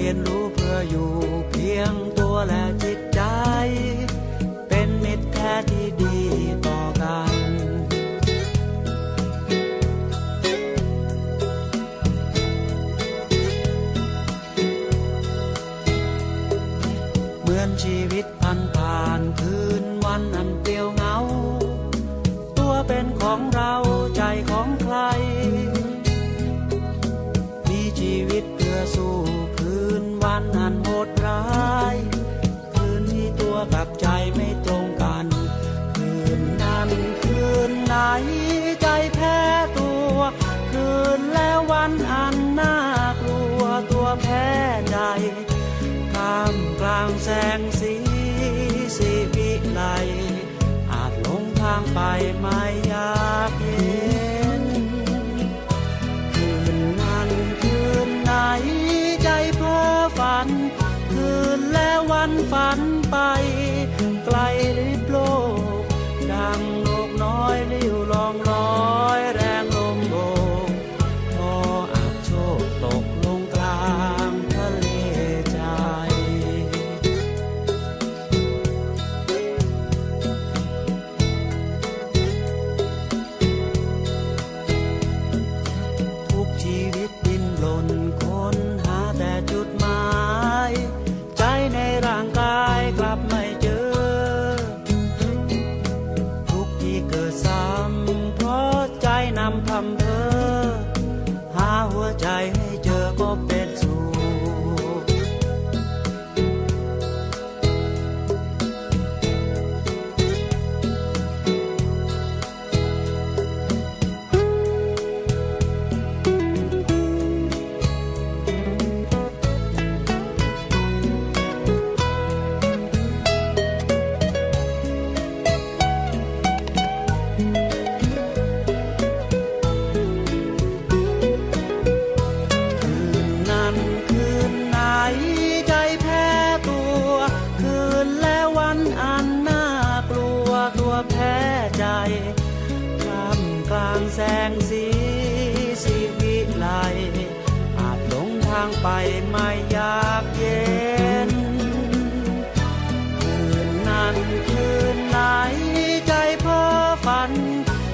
ยนรู้เพื่ออยู่เพียงตัวและจิตใจเป็นมิตรแท้ที่ดีต่อกันเหมือนชีวิตผ่านคืนวันอันเปลี่ยวเหงาตัวเป็นของเราใจของใครมีชีวิตเพื่อสู้คืนวันอันโหดร้ายคืนที่ตัวกับใจไม่ตรงกันคืนนั้นคืนไหนใจแพ้ตัวคืนแล้ววันอันน่ากลัวตัวแพ้ใจท่ามกลางแสงสีวิไลอาจหลงทางไปไม่อยากเห็นคืนนั้นคืนไหนใจเพ้อฝันคืนแล้ววันฝันไปไกลลิบโลกดังนกน้อยลิ้วลองลอยแรงลมโบกพออาจโชคตกลงกลางทะเลใจทุกชีวิตดิ้นรนค้นหาแต่จุดหมายใจในร่างกายกลับไม่เจอทุกที่เกิดซ้ำเพราะใจนำพำเพ้อหาหัวใจให้เจอก็เป็นสุขแสงสีวิไลอาจหลงทางไปไม่อยากเย็นคืนนั้นคืนไหนใจเพ้อฝัน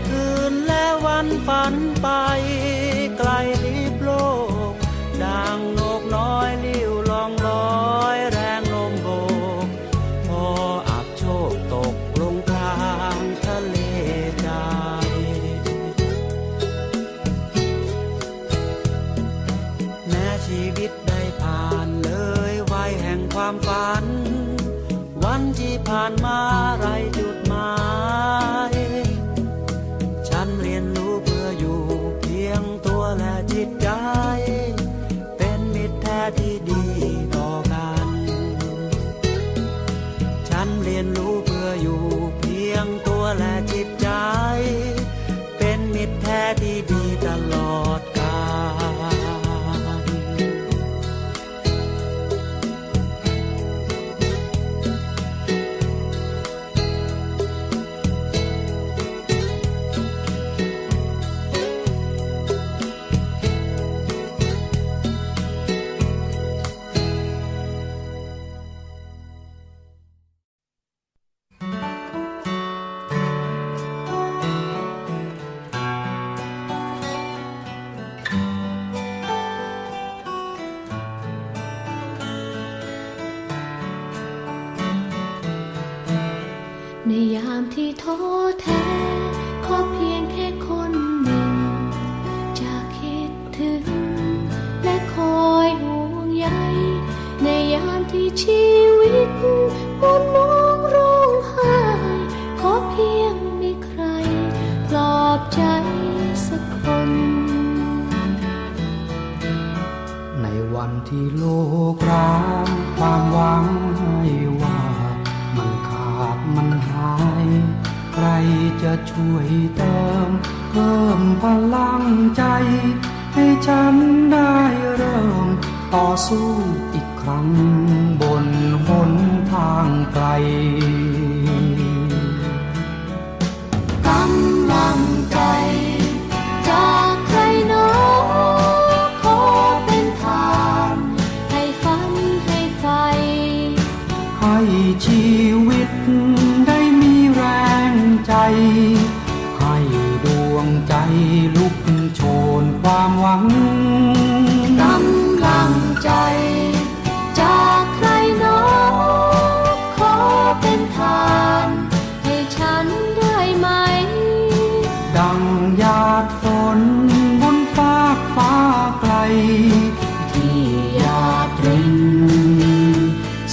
คืนและวันฝันไปไกลลิบโลกดังนกน้อยลิ้วลองลอยแรงลมโบกพออาจโชคตกลงกลางทะเลใจชีวิตได้ผ่านเลยวัยแห่งความฝันวันที่ผ่านมาไรจุดหมายฉันเรียนรู้เพื่ออยู่เพียงตัวและจิตใจเป็นมิตรแท้ที่ดีต่อกันฉันเรียนรู้เพื่ออยู่เพียงตัวและจิตใจเป็นมิตรแท้ที่ดีตลอดกาลในยามที่ท้อแท้ขอเพียงแค่คนหนึ่งจะคิดถึงและคอยห่วงใยในยามที่ชีวิตหมุนมองร้องไห้ขอเพียงมีใครปลอบใจสักคนในวันที่โลกร้างความหวังให้ว่ามันขาดมันหายใครจะช่วยเติมเพิ่มพลังใจให้ฉันได้เริ่มต่อสู้อีกครั้งบนหนทางไกลกำลังใจจากใครหนอขอเป็นทางให้ฝัน งกำลังใจจากใครหนอขอเป็นทานให้ฉันได้ไหมดังหยาดฝนบนฟากฟ้าไกลที่หยาดริน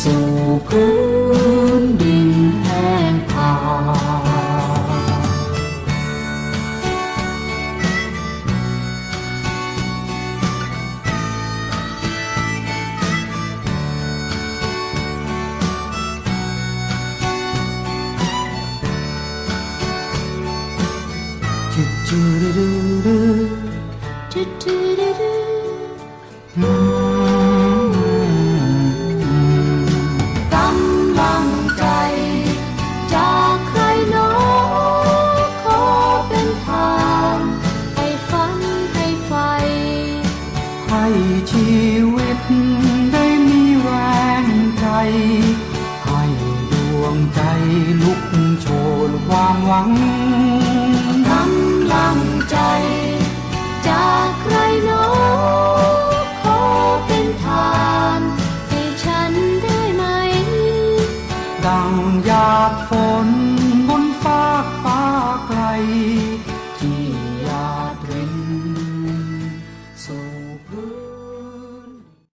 สู่พื้นดินแห้งผากจุดจุดดูดู จุดจุดดูดู กำลังใจจากใครหนอขอเป็นทางให้ฝันให้ไฟให้ชีวิตได้มีแรงใจให้ดวงใจลุกโชนความหวังกำลังใจจากใครหนอขอเป็นทานให้ฉันได้ไหมดังหยาดฝน